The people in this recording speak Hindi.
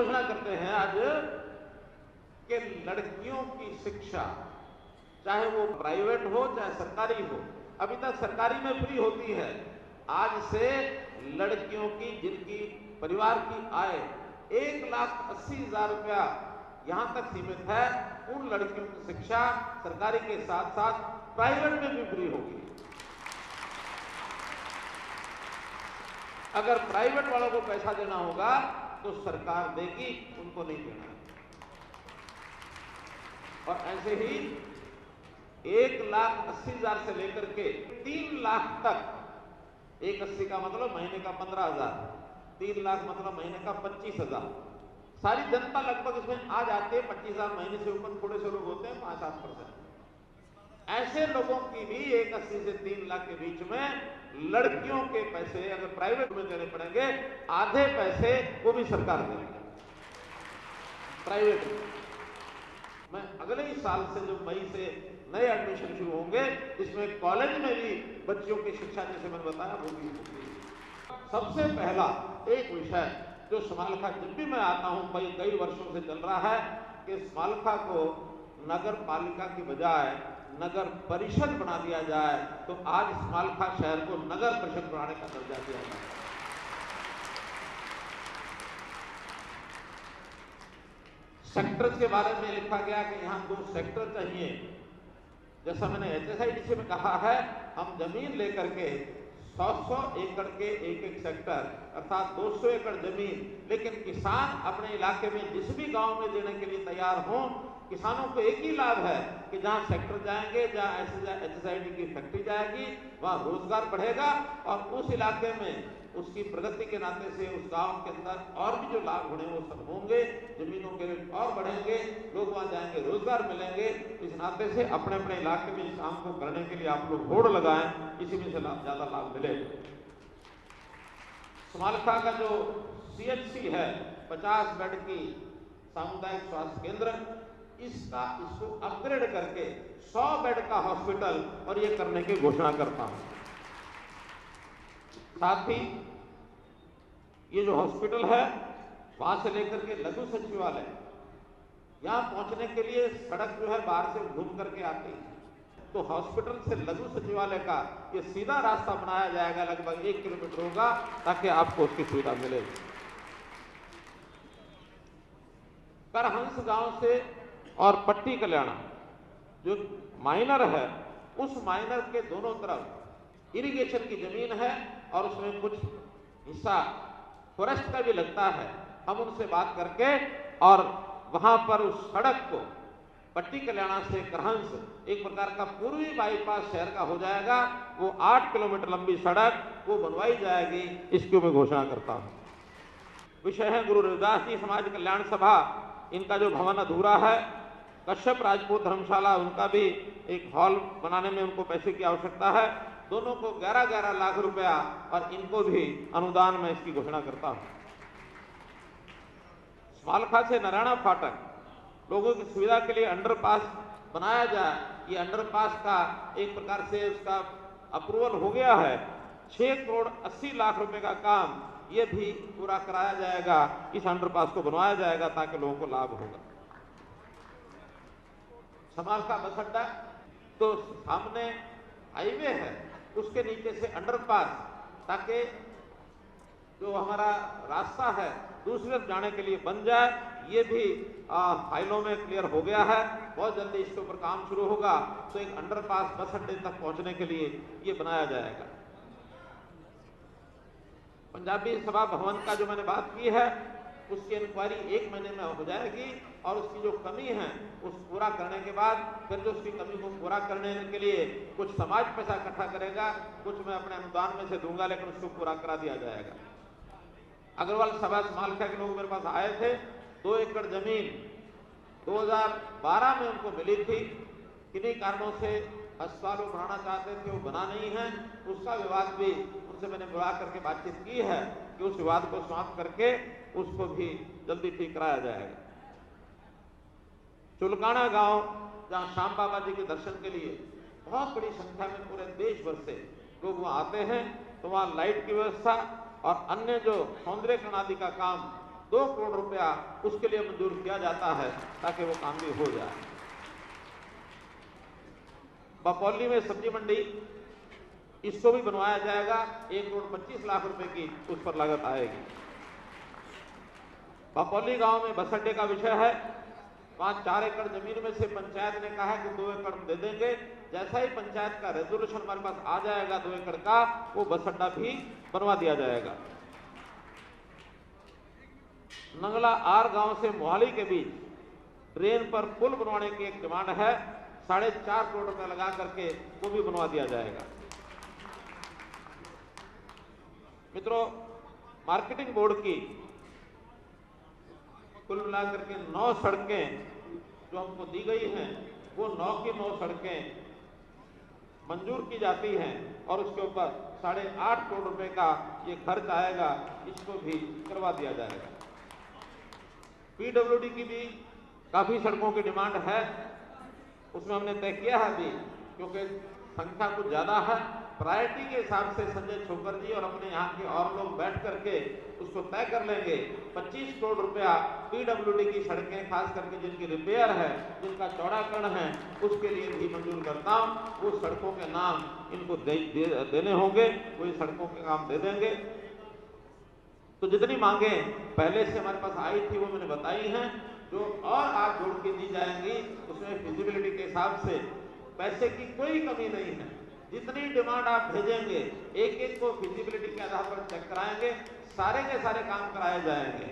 घोषणा करते हैं आज कि लड़कियों की शिक्षा, चाहे वो प्राइवेट हो चाहे सरकारी हो, अभी तक सरकारी में फ्री होती है, आज से लड़कियों की जिनकी परिवार की आय 1,80,000 रुपया यहां तक सीमित है, उन लड़कियों की शिक्षा सरकारी के साथ साथ प्राइवेट में भी फ्री होगी। अगर प्राइवेट वालों को पैसा देना होगा तो सरकार देगी, उनको नहीं देना। और ऐसे ही 1,80,000 से लेकर के 3 लाख तक, 1,80 का मतलब महीने का 15,000, 3 लाख मतलब महीने का 25,000, सारी जनता लगभग इसमें आ जाती है। 25,000 महीने से ऊपर थोड़े से लोग होते हैं, 5-7%। ऐसे लोगों की भी 1,80 से 3 लाख के बीच में लड़कियों के पैसे अगर प्राइवेट में देने पड़ेंगे, आधे पैसे वो भी सरकार देगी प्राइवेट में। मैं अगले ही साल से जो मई से नए एडमिशन शुरू होंगे, इसमें कॉलेज में भी बच्चियों की शिक्षा, जैसे मैंने बताया, वो भी होगी। सबसे पहला एक विषय जो समालखा, जब भी मैं आता हूं, कई वर्षों से चल रहा है कि समालखा को नगर पालिका की बजाय नगर परिषद बना दिया जाए, तो आज समालखा शहर को नगर परिषद बनाने का दर्जा दिया जाए। सेक्टर्स के बारे में लिखा गया कि यहाँ 2 सेक्टर चाहिए। जैसा मैंने HSIDC में कहा है, हम जमीन लेकर के 100 एकड़ के एक सेक्टर अर्थात 200 एकड़ जमीन, लेकिन किसान अपने इलाके में जिस भी गांव में देने के लिए तैयार हों, किसानों को एक ही लाभ है कि जहां सेक्टर जाएंगे, जहां HSID की फैक्ट्री जाएगी, वहां रोजगार बढ़ेगा और उस इलाके में उसकी प्रगति के नाते से उस गांव के अंदर और भी जो लाभ होने वो सब होंगे, जमीनों के रेट और बढ़ेंगे, लोग वहां जाएंगे, रोजगार मिलेंगे। इस नाते से अपने अपने इलाके में इस काम को करने के लिए आप लोग होड़ लगाएं, इसी में से ज्यादा लाभ मिले। समालखा का जो CHC है, 50 बेड की सामुदायिक स्वास्थ्य केंद्र, इसको अपग्रेड करके 100 बेड का हॉस्पिटल और ये करने की घोषणा करता हूं। साथ ही ये जो हॉस्पिटल है, वहां से लेकर के लघु सचिवालय, यहां पहुंचने के लिए सड़क जो है बाहर से घूम करके आती है, तो हॉस्पिटल से लघु सचिवालय का ये सीधा रास्ता बनाया जाएगा, लगभग 1 किलोमीटर होगा, ताकि आपको उसकी सुविधा मिले। करहंस गांव से और पट्टी कल्याणा जो माइनर है, उस माइनर के दोनों तरफ इरिगेशन की जमीन है और उसमें कुछ हिस्सा फॉरेस्ट का भी लगता है। हम उनसे बात करके और वहां पर उस सड़क को पट्टी कल्याणा से करहंस एक प्रकार का पूर्वी बाईपास शहर का हो जाएगा। वो 8 किलोमीटर लंबी सड़क वो बनवाई जाएगी, इसकी मैं घोषणा करता हूं। विषय है गुरु रविदास जी समाज कल्याण सभा, इनका जो भवन अधूरा है, कश्यप राजपूत धर्मशाला, उनका भी एक हॉल बनाने में उनको पैसे की आवश्यकता है। दोनों को 11-11 लाख रुपया और इनको भी अनुदान में इसकी घोषणा करता हूं। समालखा से नारायणा फाटक लोगों की सुविधा के लिए अंडरपास बनाया जाए। ये अंडरपास का एक प्रकार से उसका अप्रूवल हो गया है। 6 करोड़ 80 लाख रुपए का काम ये भी पूरा कराया जाएगा, इस अंडरपास को बनवाया जाएगा ताकि लोगों को लाभ होगा। समालखा बस अड्डा तो सामने हाईवे है, उसके नीचे से अंडरपास, ताकि जो हमारा रास्ता है दूसरी तरफ जाने के लिए बन जाए। ये भी फाइलों में क्लियर हो गया है, बहुत जल्दी इसके ऊपर काम शुरू होगा। तो एक अंडरपास बस अड्डे तक पहुंचने के लिए ये बनाया जाएगा। पंजाबी सभा भवन का जो मैंने बात की है, उसकी इंक्वायरी 1 महीने में हो जाएगी और उसकी जो कमी है उस पूरा करने के बाद फिर जो उसकी कमी को पूरा करने के लिए कुछ समाज पैसा इकट्ठा करेगा, कुछ मैं अपने अनुदान में से दूंगा, लेकिन उसको पूरा करा दिया जाएगा। अग्रवाल सभा समालखा के लोग मेरे पास आए थे, 2 एकड़ जमीन 2012 में उनको मिली थी, किन्हीं कारणों से अस्पताल वो बनाना चाहते थे, वो बना नहीं है। उसका विवाद भी उनसे मैंने बुला करके बातचीत की है कि उस विवाद को समाप्त करके उसको भी जल्दी ठीक कराया जाएगा। चुलकाना गांव, जहां श्याम बाबा जी के दर्शन के लिए बहुत बड़ी संख्या में पूरे देश भर से लोग वहां आते हैं, तो वहां लाइट की व्यवस्था और अन्य जो सौंदर्यकरण आदि का काम 2 करोड़ रुपया उसके लिए मंजूर किया जाता है ताकि वो काम भी हो जाए। बपौली में सब्जी मंडी, इसको भी बनवाया जाएगा। 1 करोड़ 25 लाख रुपए की उस पर लागत आएगी। बपौली गांव में बस अड्डे का विषय है। वहां 4 एकड़ जमीन में से पंचायत ने कहा कि 2 एकड़ दे देंगे। जैसा ही पंचायत का रेजोल्यूशन हमारे पास आ जाएगा 2 एकड़ का, वो बस अड्डा भी बनवा दिया जाएगा। नंगला आर गांव से मोहाली के बीच ट्रेन पर पुल बनवाने की एक डिमांड है। 4.5 करोड़ रुपए लगा करके वो भी बनवा दिया जाएगा। मित्रों, मार्केटिंग बोर्ड की कुल मिलाकर के 9 सड़कें जो हमको दी गई हैं, वो 9 की 9 सड़कें मंजूर की जाती हैं और उसके ऊपर 8.5 करोड़ रुपए का ये खर्च आएगा, इसको भी करवा दिया जाएगा। पीडब्ल्यूडी की भी काफी सड़कों की डिमांड है, उसमें हमने तय किया है अभी, क्योंकि संख्या कुछ ज्यादा है। प्रायोरिटी के हिसाब से संजय छोकर जी और अपने यहाँ के और लोग बैठ करके उसको तय कर लेंगे। 25 करोड़ रुपया पीडब्ल्यूडी की सड़कें, खास करके जिनकी रिपेयर है, जिनका चौड़ाकरण है, उसके लिए भी मंजूर करता हूँ। वो सड़कों के नाम इनको देने होंगे, वो ये सड़कों के काम दे देंगे। तो जितनी मांगे पहले से हमारे पास आई थी वो मैंने बताई हैं। जो और आज जोड़ के दी जाएंगी उसमें फिजिबिलिटी के हिसाब से पैसे की कोई कमी नहीं है। जितनी डिमांड आप भेजेंगे, एक एक को फिजिबिलिटी के आधार पर चेक कराएंगे, सारे के सारे काम कराए जाएंगे।